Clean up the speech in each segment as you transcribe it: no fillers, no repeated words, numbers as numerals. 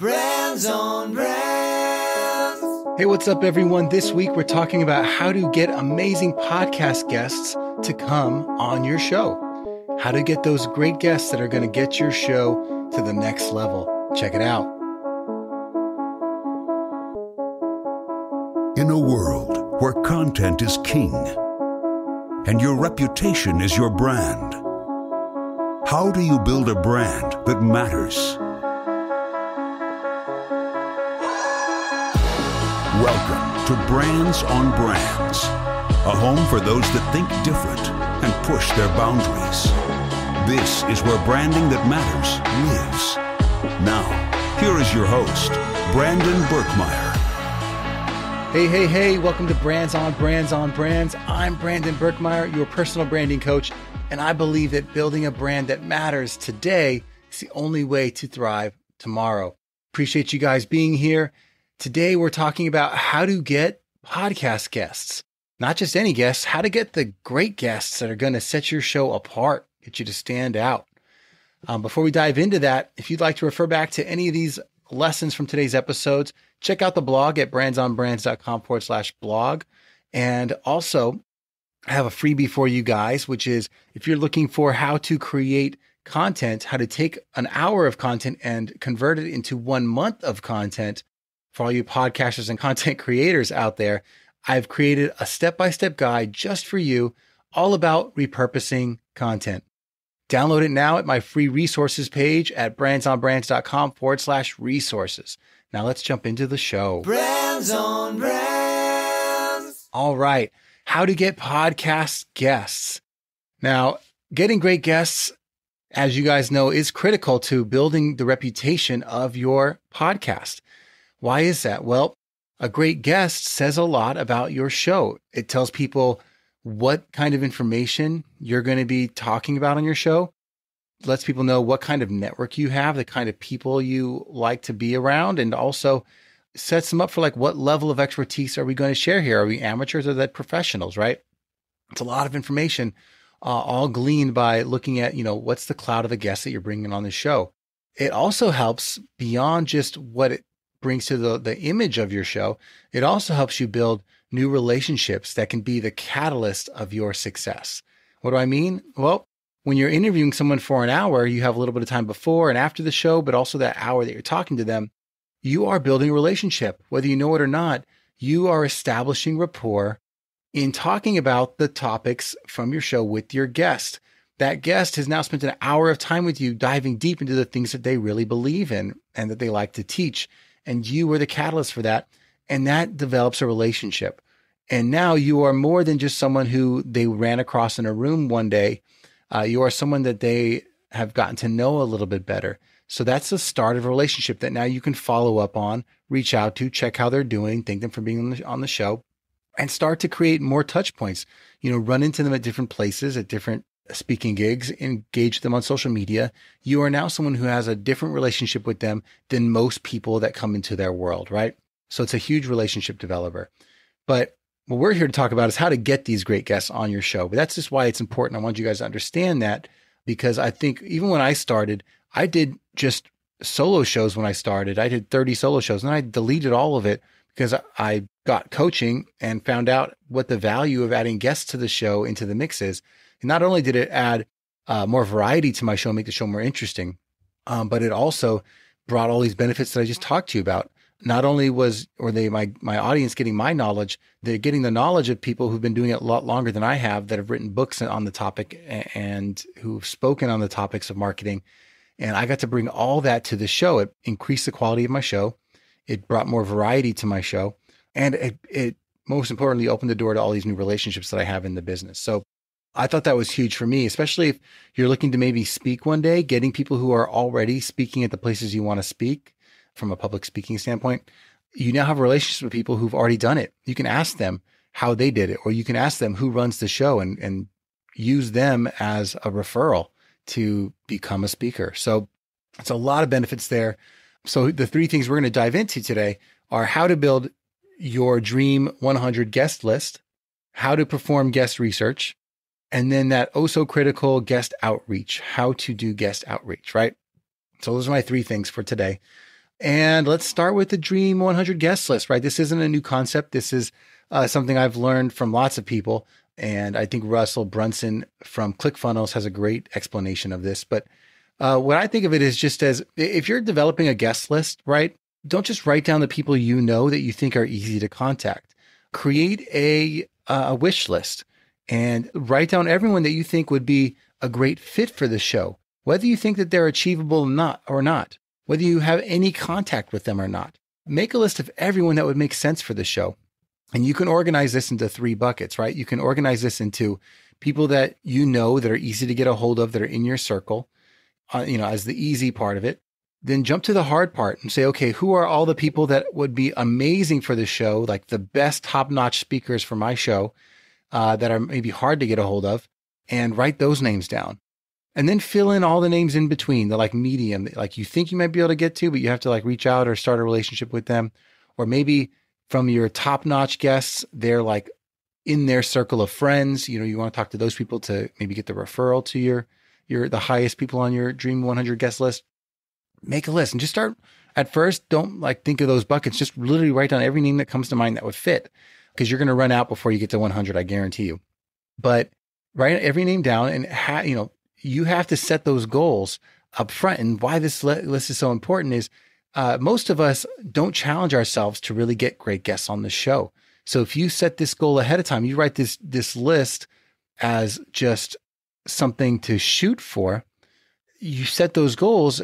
Brands on Brands. Hey, what's up, everyone? This week, we're talking about how to get amazing podcast guests to come on your show. How to get those great guests that are going to get your show to the next level. Check it out. In a world where content is king and your reputation is your brand, how do you build a brand that matters? Welcome to Brands on Brands, a home for those that think different and push their boundaries. This is where branding that matters lives. Now, here is your host, Brandon Burkmeyer. Hey, welcome to Brands on Brands on Brands. I'm Brandon Burkmeyer, your personal branding coach, and I believe that building a brand that matters today is the only way to thrive tomorrow. Appreciate you guys being here. Today, we're talking about how to get podcast guests. Not just any guests, how to get the great guests that are going to set your show apart, get you to stand out. Before we dive into that, if you'd like to refer back to any of these lessons from today's episodes, check out the blog at brandsonbrands.com/blog. And also, I have a freebie for you guys, which is if you're looking for how to create content, how to take an hour of content and convert it into 1 month of content for all you podcasters and content creators out there, I've created a step-by-step guide just for you, all about repurposing content. Download it now at my free resources page at brandsonbrands.com/resources. Now let's jump into the show. Brands on Brands. All right. How to get podcast guests. Now, getting great guests, as you guys know, is critical to building the reputation of your podcast. Why is that? Well, a great guest says a lot about your show. It tells people what kind of information you're going to be talking about on your show. Lets people know what kind of network you have, the kind of people you like to be around, and also sets them up for like, what level of expertise are we going to share here? Are we amateurs or that professionals, right? It's a lot of information, all gleaned by looking at, what's the clout of the guests that you're bringing on the show. It also helps beyond just what it brings to the image of your show. It also helps you build new relationships that can be the catalyst of your success. What do I mean? Well, when you're interviewing someone for an hour, you have a little bit of time before and after the show, but also that hour that you're talking to them, you are building a relationship. Whether you know it or not, you are establishing rapport in talking about the topics from your show with your guest. That guest has now spent an hour of time with you, diving deep into the things that they really believe in and that they like to teach. And you were the catalyst for that. And that develops a relationship. And now you are more than just someone who they ran across in a room one day. You are someone that they have gotten to know a little bit better. So that's the start of a relationship that now you can follow up on, reach out to, check how they're doing, thank them for being on the show, and start to create more touch points. Run into them at different places, at different speaking gigs, engage them on social media. You are now someone who has a different relationship with them than most people that come into their world, right? So it's a huge relationship developer. But what we're here to talk about is how to get these great guests on your show. But that's just why it's important. I want you guys to understand that, because I think even when I started, I did just solo shows when I started. I did 30 solo shows and I deleted all of it because I got coaching and found out what the value of adding guests to the show into the mix is. And not only did it add more variety to my show, make the show more interesting, but it also brought all these benefits that I just talked to you about. Not only my audience getting my knowledge, they're getting the knowledge of people who've been doing it a lot longer than I have, that have written books on the topic and who've spoken on the topics of marketing. And I got to bring all that to the show. It increased the quality of my show. It brought more variety to my show. And it most importantly opened the door to all these new relationships that I have in the business. So I thought that was huge for me, especially if you're looking to maybe speak one day, getting people who are already speaking at the places you want to speak from a public speaking standpoint. You now have relationships with people who've already done it. You can ask them how they did it, or you can ask them who runs the show and use them as a referral to become a speaker. So it's a lot of benefits there. So the 3 things we're going to dive into today are how to build your dream 100 guest list, how to perform guest research, and then that oh so critical guest outreach, how to do guest outreach, right? So those are my 3 things for today. And let's start with the Dream 100 guest list, right? This isn't a new concept. This is something I've learned from lots of people. And I think Russell Brunson from ClickFunnels has a great explanation of this. But what I think of it is just as if you're developing a guest list, right? Don't just write down the people you know that you think are easy to contact. Create a wish list and write down everyone that you think would be a great fit for the show, whether you think that they're achievable or not, whether you have any contact with them or not. Make a list of everyone that would make sense for the show. And you can organize this into 3 buckets, right? You can organize this into people that you know that are easy to get a hold of, that are in your circle, as the easy part of it. Then jump to the hard part and say, okay, who are all the people that would be amazing for the show, like the best top-notch speakers for my show that are maybe hard to get a hold of, and write those names down. And then fill in all the names in between, the like medium, like you think you might be able to get to, but you have to like reach out or start a relationship with them. Or maybe from your top-notch guests, they're like in their circle of friends. You want to talk to those people to maybe get the referral to the highest people on your Dream 100 guest list. Make a list and just start at first. Don't like think of those buckets. Just literally write down every name that comes to mind that would fit, because you're going to run out before you get to 100. I guarantee you. But write every name down, and you have to set those goals up front. And why this list is so important is most of us don't challenge ourselves to really get great guests on the show. So if you set this goal ahead of time, you write this list as just something to shoot for. You set those goals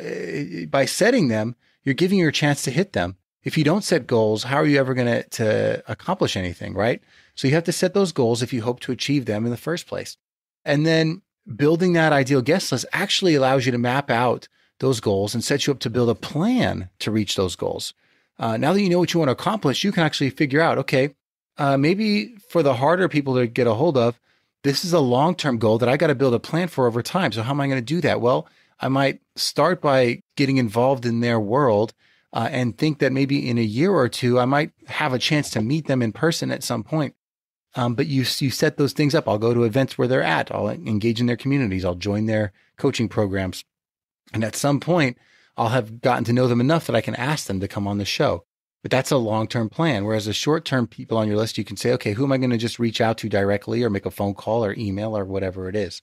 by setting them, you're giving you a chance to hit them. If you don't set goals, how are you ever going to accomplish anything, right? So you have to set those goals if you hope to achieve them in the first place. And then building that ideal guest list actually allows you to map out those goals and set you up to build a plan to reach those goals. Now that you know what you want to accomplish, you can actually figure out, okay, maybe for the harder people to get a hold of, this is a long-term goal that I got to build a plan for over time. So how am I going to do that? Well, I might start by getting involved in their world and think that maybe in a year or two, I might have a chance to meet them in person at some point. But you set those things up. I'll go to events where they're at. I'll engage in their communities. I'll join their coaching programs. And at some point, I'll have gotten to know them enough that I can ask them to come on the show. But that's a long-term plan. Whereas the short-term people on your list, you can say, okay, who am I going to just reach out to directly or make a phone call or email or whatever it is?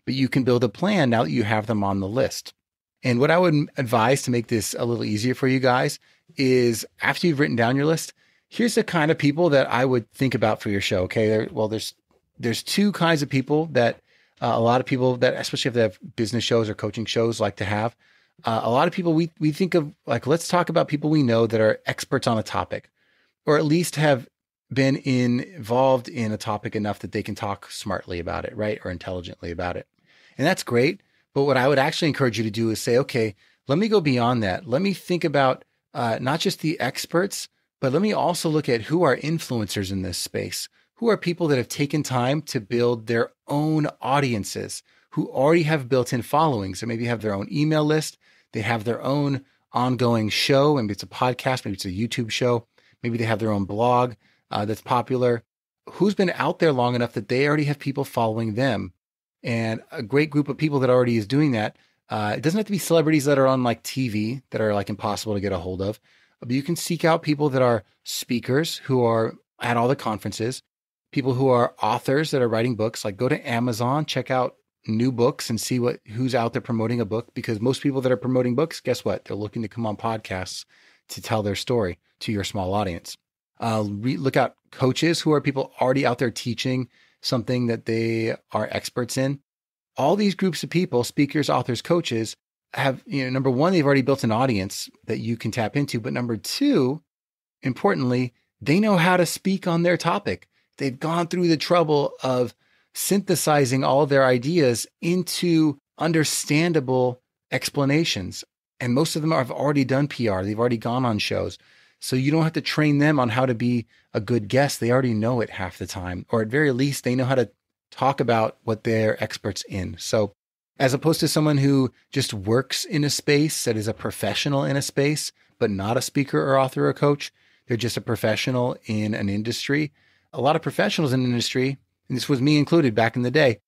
But you can build a plan now that you have them on the list. And what I would advise to make this a little easier for you guys is after you've written down your list, here's the kind of people that I would think about for your show. Okay. There's 2 kinds of people that a lot of people that, especially if they have business shows or coaching shows, like to have. A lot of people we think of like, let's talk about people we know that are experts on a topic, or at least have been involved in a topic enough that they can talk smartly about it, right? Or intelligently about it. And that's great. But what I would actually encourage you to do is say, okay, let me go beyond that. Let me think about not just the experts, but let me also look at who are influencers in this space. Who are people that have taken time to build their own audiences, who already have built-in followings, or maybe have their own email list. They have their own ongoing show. Maybe it's a podcast, maybe it's a YouTube show. Maybe they have their own blog that's popular. Who's been out there long enough that they already have people following them? And a great group of people that already is doing that. It doesn't have to be celebrities that are on like TV that are like impossible to get a hold of, but you can seek out people that are speakers who are at all the conferences, people who are authors that are writing books. Like go to Amazon, check out new books and see who's out there promoting a book, because most people that are promoting books, guess what? They're looking to come on podcasts to tell their story to your small audience. Look out coaches who are people already out there teaching something that they are experts in. All these groups of people, speakers, authors, coaches, have, number one, they've already built an audience that you can tap into. But number two, importantly, they know how to speak on their topic. They've gone through the trouble of synthesizing all of their ideas into understandable explanations. And most of them have already done PR. They've already gone on shows. So you don't have to train them on how to be a good guest. They already know it half the time, or at very least, they know how to talk about what they're experts in. So as opposed to someone who just works in a space, that is a professional in a space, but not a speaker or author or coach, they're just a professional in an industry. A lot of professionals in the industry, and this was me included back in the day,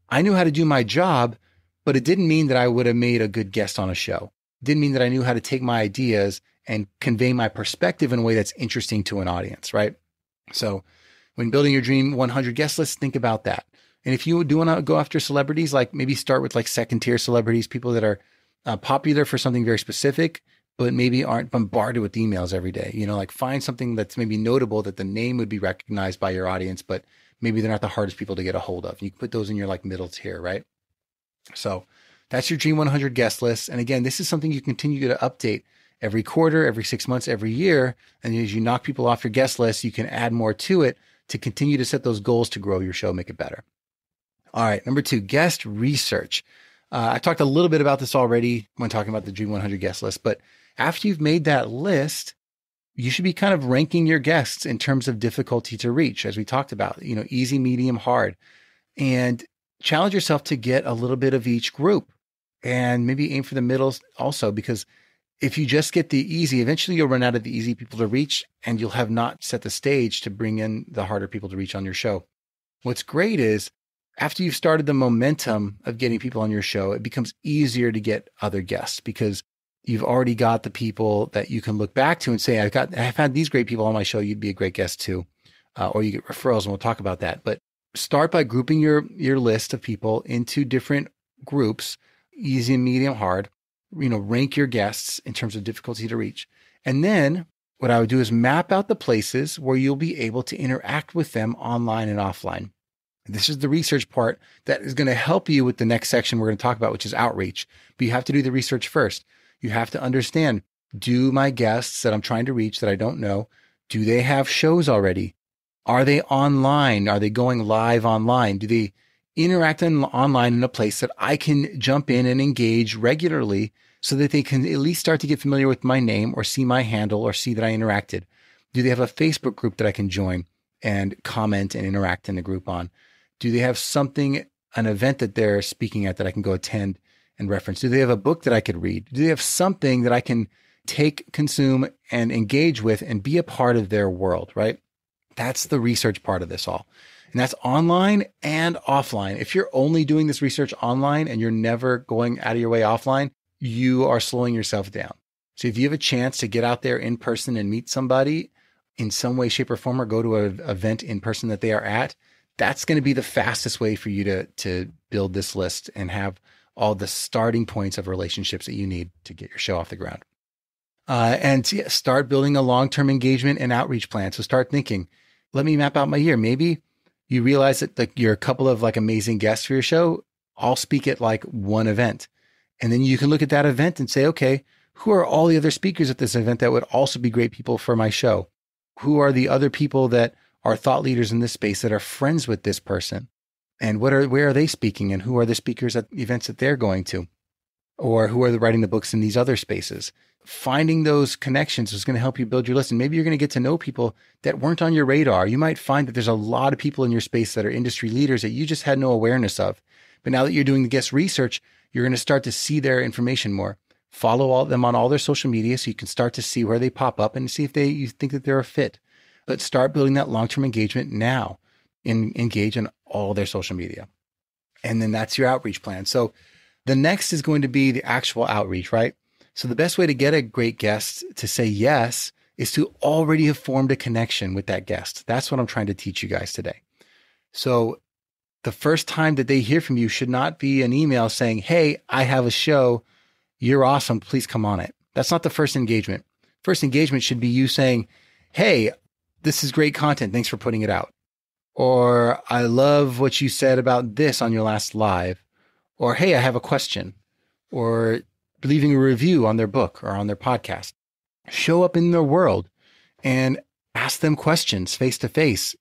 I knew how to do my job, but it didn't mean that I would have made a good guest on a show. didn't mean that I knew how to take my ideas and convey my perspective in a way that's interesting to an audience, right? So when building your dream 100 guest list, think about that. And if you do want to go after celebrities, like maybe start with like second tier celebrities, people that are popular for something very specific, but maybe aren't bombarded with emails every day. Like find something that's maybe notable that the name would be recognized by your audience, but maybe they're not the hardest people to get a hold of. You can put those in your like middle tier, right? So that's your Dream 100 guest list. And again, this is something you continue to update every quarter, every 6 months, every year. And as you knock people off your guest list, you can add more to it to continue to set those goals to grow your show, make it better. All right. Number 2, guest research. I talked a little bit about this already when talking about the Dream 100 guest list, but after you've made that list, you should be kind of ranking your guests in terms of difficulty to reach, as we talked about, easy, medium, hard, and challenge yourself to get a little bit of each group and maybe aim for the middle also, because if you just get the easy, eventually you'll run out of the easy people to reach and you'll have not set the stage to bring in the harder people to reach on your show. What's great is after you've started the momentum of getting people on your show, it becomes easier to get other guests because you've already got the people that you can look back to and say, I've had these great people on my show. You'd be a great guest too. Or you get referrals, and we'll talk about that. But start by grouping your list of people into different groups, easy, medium, hard. Rank your guests in terms of difficulty to reach. And then what I would do is map out the places where you'll be able to interact with them online and offline. This is the research part that is going to help you with the next section we're going to talk about, which is outreach. But you have to do the research first. You have to understand, do my guests that I'm trying to reach that I don't know, do they have shows already? Are they online? Are they going live online? Do they interact online in a place that I can jump in and engage regularly so that they can at least start to get familiar with my name or see my handle or see that I interacted? Do they have a Facebook group that I can join and comment and interact in the group on? Do they have something, an event that they're speaking at that I can go attend and reference? Do they have a book that I could read? Do they have something that I can take, consume, and engage with and be a part of their world, right? That's the research part of this all. And that's online and offline. If you're only doing this research online and you're never going out of your way offline, you are slowing yourself down. So if you have a chance to get out there in person and meet somebody in some way, shape, or form, or go to an event in person that they are at, that's going to be the fastest way for you to build this list and have all the starting points of relationships that you need to get your show off the ground. Start building a long-term engagement and outreach plan. So start thinking, let me map out my year. Maybe you realize that you're a couple of like amazing guests for your show. I'll speak at like one event. And then you can look at that event and say, okay, who are all the other speakers at this event that would also be great people for my show? Who are the other people that are thought leaders in this space that are friends with this person? And where are they speaking? And who are the speakers at events that they're going to? Or who are writing the books in these other spaces? Finding those connections is going to help you build your list. And maybe you're going to get to know people that weren't on your radar. You might find that there's a lot of people in your space that are industry leaders that you just had no awareness of. But now that you're doing the guest research, you're going to start to see their information more. Follow them on all their social media so you can start to see where they pop up and see if you think that they're a fit. But start building that long-term engagement now and engage in all their social media. And then that's your outreach plan. So the next is going to be the actual outreach, right? So the best way to get a great guest to say yes is to already have formed a connection with that guest. That's what I'm trying to teach you guys today. So the first time that they hear from you should not be an email saying, hey, I have a show. You're awesome. Please come on it. That's not the first engagement. First engagement should be you saying, hey, this is great content. Thanks for putting it out. Or I love what you said about this on your last live. Or, hey, I have a question. Or leaving a review on their book or on their podcast. Show up in their world and ask them questions face to face.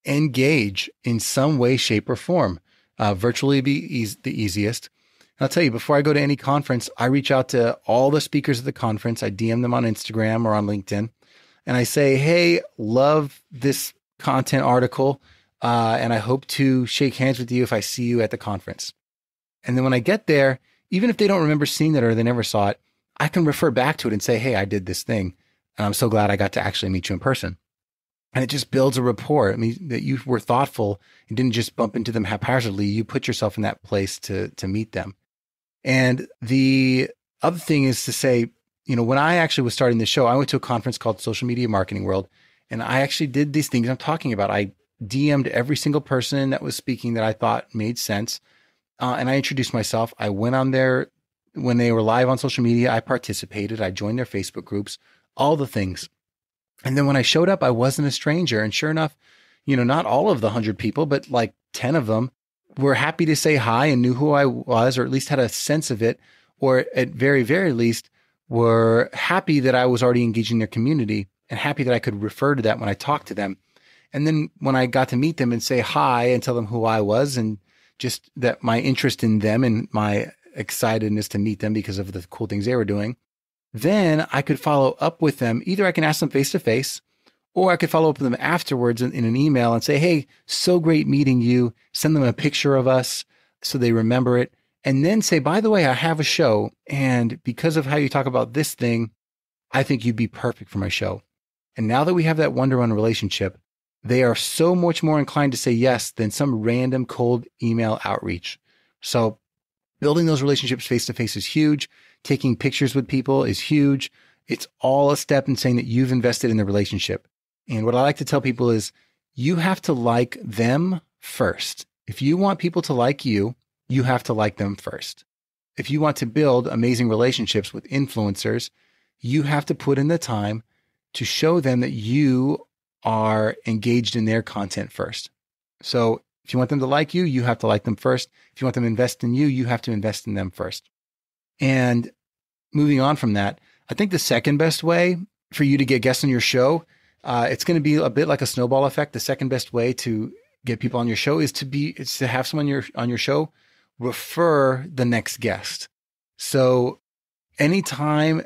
Engage in some way, shape, or form. Virtually be the easiest. And I'll tell you, before I go to any conference, I reach out to all the speakers at the conference. I DM them on Instagram or on LinkedIn. And I say, hey, love this content article. And I hope to shake hands with you if I see you at the conference. And then when I get there, even if they don't remember seeing that or they never saw it, I can refer back to it and say, hey, I did this thing. And I'm so glad I got to actually meet you in person. And it just builds a rapport. I mean, that you were thoughtful and didn't just bump into them haphazardly. You put yourself in that place to meet them. And the other thing is to say, when I actually was starting the show, I went to a conference called Social Media Marketing World, and I actually did these things I'm talking about. I DM'd every single person that was speaking that I thought made sense. And I introduced myself. I went on there when they were live on social media. I participated. I joined their Facebook groups, all the things. And then when I showed up, I wasn't a stranger. And sure enough, not all of the 100 people, but like 10 of them were happy to say hi and knew who I was, or at least had a sense of it, or at very, very least were happy that I was already engaging their community and happy that I could refer to that when I talked to them. And then when I got to meet them and say hi and tell them who I was and just that my interest in them and my excitedness to meet them because of the cool things they were doing, then I could follow up with them. Either I can ask them face to face, or I could follow up with them afterwards in an email and say, hey, so great meeting you. Send them a picture of us so they remember it. And then say, by the way, I have a show. And because of how you talk about this thing, I think you'd be perfect for my show. And now that we have that one-to-one relationship, they are so much more inclined to say yes than some random cold email outreach. So building those relationships face-to-face is huge. Taking pictures with people is huge. It's all a step in saying that you've invested in the relationship. And what I like to tell people is you have to like them first. If you want people to like you, you have to like them first. If you want to build amazing relationships with influencers, you have to put in the time to show them that you are engaged in their content first. So if you want them to like you, you have to like them first. If you want them to invest in you, you have to invest in them first. And moving on from that, I think the second best way for you to get guests on your show, it's going to be a bit like a snowball effect. The second best way to get people on your show is to have someone on your show refer the next guest. So anytime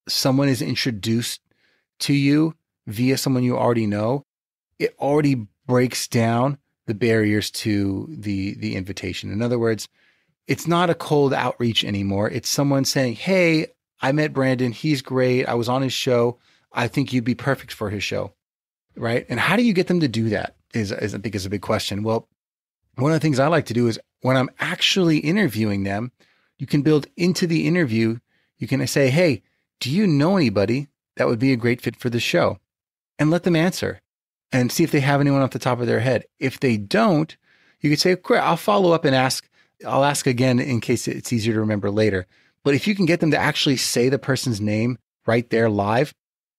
someone is introduced to you via someone you already know, it already breaks down the barriers to the invitation. In other words, it's not a cold outreach anymore. It's someone saying, hey, I met Brandon. He's great. I was on his show. I think you'd be perfect for his show. Right. And how do you get them to do that is I think is a big question. Well, one of the things I like to do is when I'm actually interviewing them, you can build into the interview. You can say, hey, do you know anybody that would be a great fit for the show? And let them answer and see if they have anyone off the top of their head. If they don't, you could say, great, I'll follow up and ask. I'll ask again in case it's easier to remember later. But if you can get them to actually say the person's name right there live,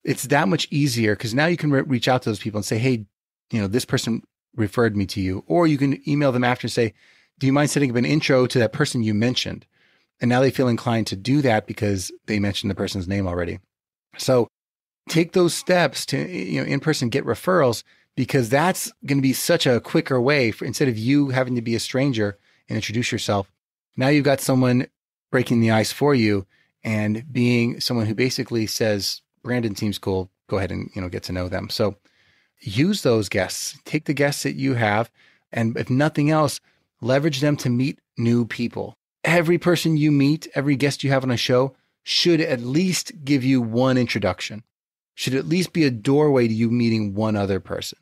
it's that much easier because now you can reach out to those people and say, hey, this person referred me to you. Or you can email them after and say, do you mind setting up an intro to that person you mentioned? And now they feel inclined to do that because they mentioned the person's name already. So take those steps to, in person, get referrals, because that's going to be such a quicker way instead of you having to be a stranger and introduce yourself. Now you've got someone breaking the ice for you and being someone who basically says, Brandon seems cool. Go ahead and, get to know them. So use those guests, take the guests that you have. And if nothing else, leverage them to meet new people. Every person you meet, every guest you have on a show should at least give you one introduction, should at least be a doorway to you meeting one other person,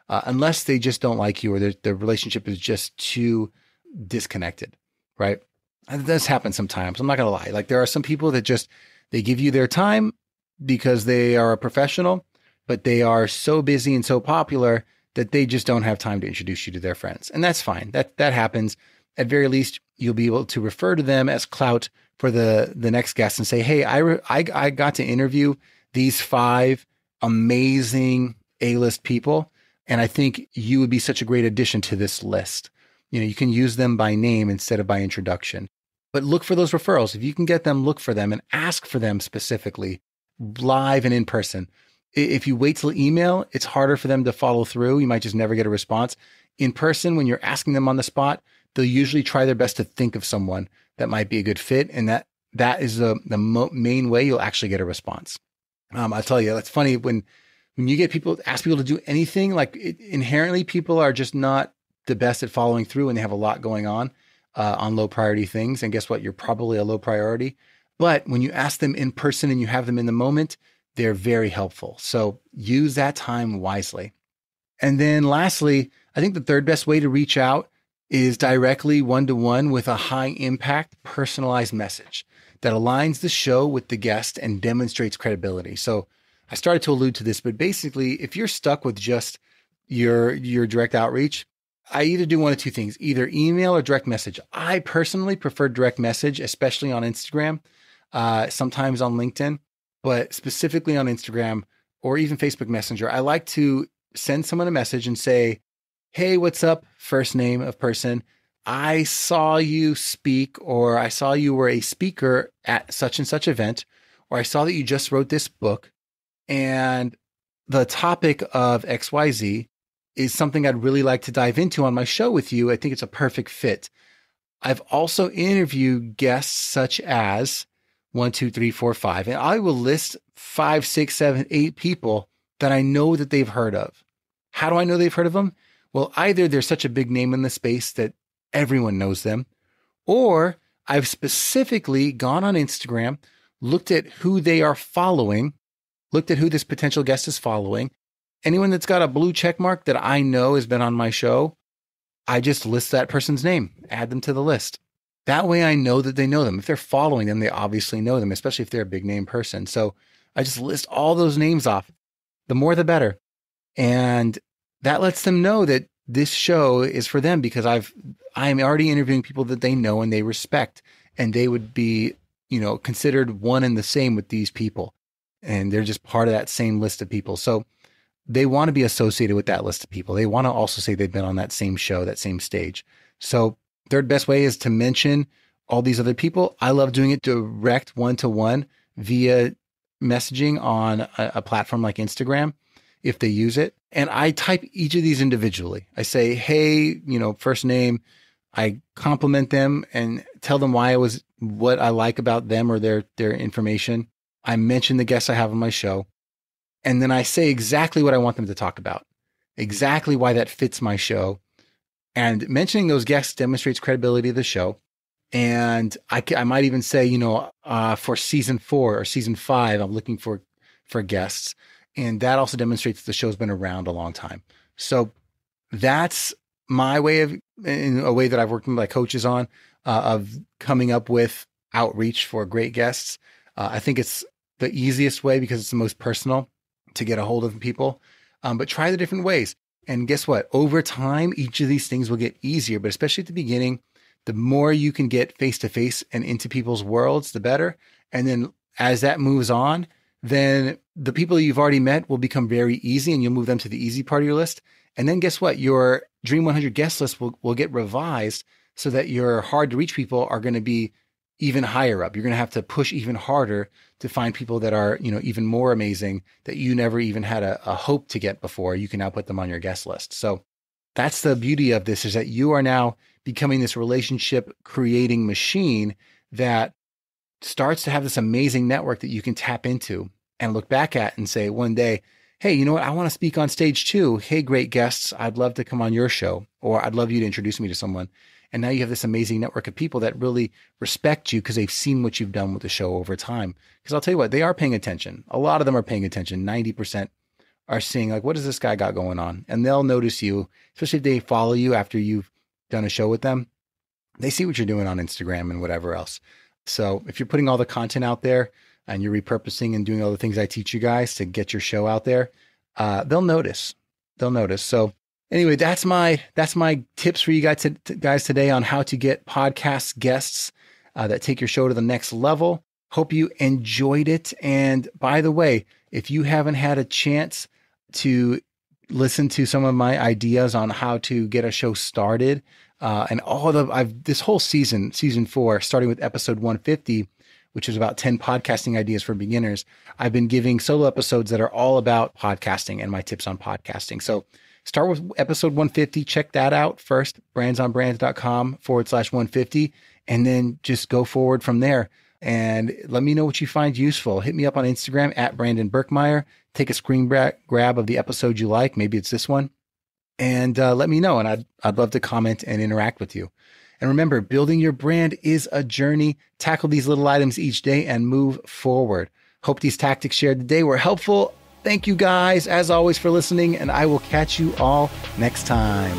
unless they just don't like you or the relationship is just too disconnected, right? And that does happen sometimes. I'm not going to lie. Like there are some people that they give you their time because they are a professional, but they are so busy and so popular that they just don't have time to introduce you to their friends. And that's fine. That happens. At very least, you'll be able to refer to them as clout for the next guest and say, hey, I got to interview these 5 amazing A-list people, and I think you would be such a great addition to this list. You can use them by name instead of by introduction. But look for those referrals. If you can get them, look for them and ask for them specifically, live and in person. If you wait till email, it's harder for them to follow through. You might just never get a response. In person, when you're asking them on the spot, they'll usually try their best to think of someone that might be a good fit. And that is the main way you'll actually get a response. I'll tell you, it's funny when you get ask people to do anything, like inherently people are just not the best at following through and they have a lot going on low priority things. And guess what? You're probably a low priority. But when you ask them in person and you have them in the moment, they're very helpful. So use that time wisely. And then lastly, I think the third best way to reach out is directly one-to-one with a high impact personalized message. that aligns the show with the guest and demonstrates credibility. So I started to allude to this, but basically, if you're stuck with just your direct outreach, I either do one of two things, either email or direct message. I personally prefer direct message, especially on Instagram, sometimes on LinkedIn, but specifically on Instagram or even Facebook Messenger. I like to send someone a message and say, hey, what's up? First name of person. I saw you speak, or I saw you were a speaker at such and such event, or I saw that you just wrote this book, and the topic of XYZ is something I'd really like to dive into on my show with you. I think it's a perfect fit. I've also interviewed guests such as 1, 2, 3, 4, 5, and I will list 5, 6, 7, 8 people that I know that they've heard of. How do I know they've heard of them? Well, either they're such a big name in the space that everyone knows them, or I've specifically gone on Instagram, looked at who they are following, looked at who this potential guest is following. Anyone that's got a blue check mark that I know has been on my show, I just list that person's name, add them to the list. That way I know that they know them. If they're following them, they obviously know them, especially if they're a big name person. So I just list all those names off. The more, the better. And that lets them know that this show is for them, because I'm already interviewing people that they know and they respect, and they would be, considered one and the same with these people. And they're just part of that same list of people. So they want to be associated with that list of people. They want to also say they've been on that same show, that same stage. So third best way is to mention all these other people. I love doing it direct one-to-one via messaging on a platform like Instagram, if they use it. And I type each of these individually. I say, hey, first name. I compliment them and tell them what I like about them or their information. I mention the guests I have on my show. And then I say exactly what I want them to talk about, exactly why that fits my show. And mentioning those guests demonstrates credibility of the show. And I might even say, for season 4 or season 5, I'm looking for guests. And that also demonstrates the show's been around a long time. So that's my way in a way that I've worked with my coaches on, of coming up with outreach for great guests. I think it's the easiest way because it's the most personal to get a hold of people. But try the different ways. And guess what? Over time, each of these things will get easier, but especially at the beginning, the more you can get face-to-face and into people's worlds, the better. And then as that moves on, then the people you've already met will become very easy, and you'll move them to the easy part of your list. And then guess what? Your Dream 100 guest list will get revised so that your hard to reach people are going to be even higher up. You're going to have to push even harder to find people that are, even more amazing that you never even had a hope to get before. You can now put them on your guest list. So that's the beauty of this, is that you are now becoming this relationship creating machine that starts to have this amazing network that you can tap into and look back at and say one day, hey, you know what? I want to speak on stage too. Hey, great guests. I'd love to come on your show, or I'd love you to introduce me to someone. And now you have this amazing network of people that really respect you because they've seen what you've done with the show over time. Because I'll tell you what, they are paying attention. A lot of them are paying attention. 90% are seeing, like, what does this guy got going on? And they'll notice you, especially if they follow you after you've done a show with them. They see what you're doing on Instagram and whatever else. So if you're putting all the content out there and you're repurposing and doing all the things I teach you guys to get your show out there, they'll notice. So anyway, that's my tips for you guys today on how to get podcast guests that take your show to the next level. Hope you enjoyed it. And by the way, if you haven't had a chance to listen to some of my ideas on how to get a show started, and this whole season 4, starting with episode 150, which is about 10 podcasting ideas for beginners, I've been giving solo episodes that are all about podcasting and my tips on podcasting. So start with episode 150. Check that out first, brandsonbrands.com/150, and then just go forward from there. And let me know what you find useful. Hit me up on Instagram at Brandon Berkmeyer. Take a screen grab of the episode you like. Maybe it's this one. And let me know. And I'd love to comment and interact with you. And remember, building your brand is a journey. Tackle these little items each day and move forward. Hope these tactics shared today were helpful. Thank you guys, as always, for listening, and I will catch you all next time.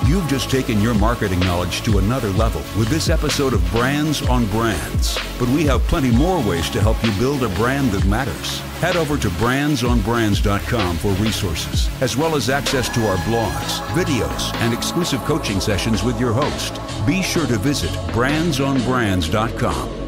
You've just taken your marketing knowledge to another level with this episode of Brands on Brands. But we have plenty more ways to help you build a brand that matters. Head over to brandsonbrands.com for resources, as well as access to our blogs, videos, and exclusive coaching sessions with your host. Be sure to visit brandsonbrands.com.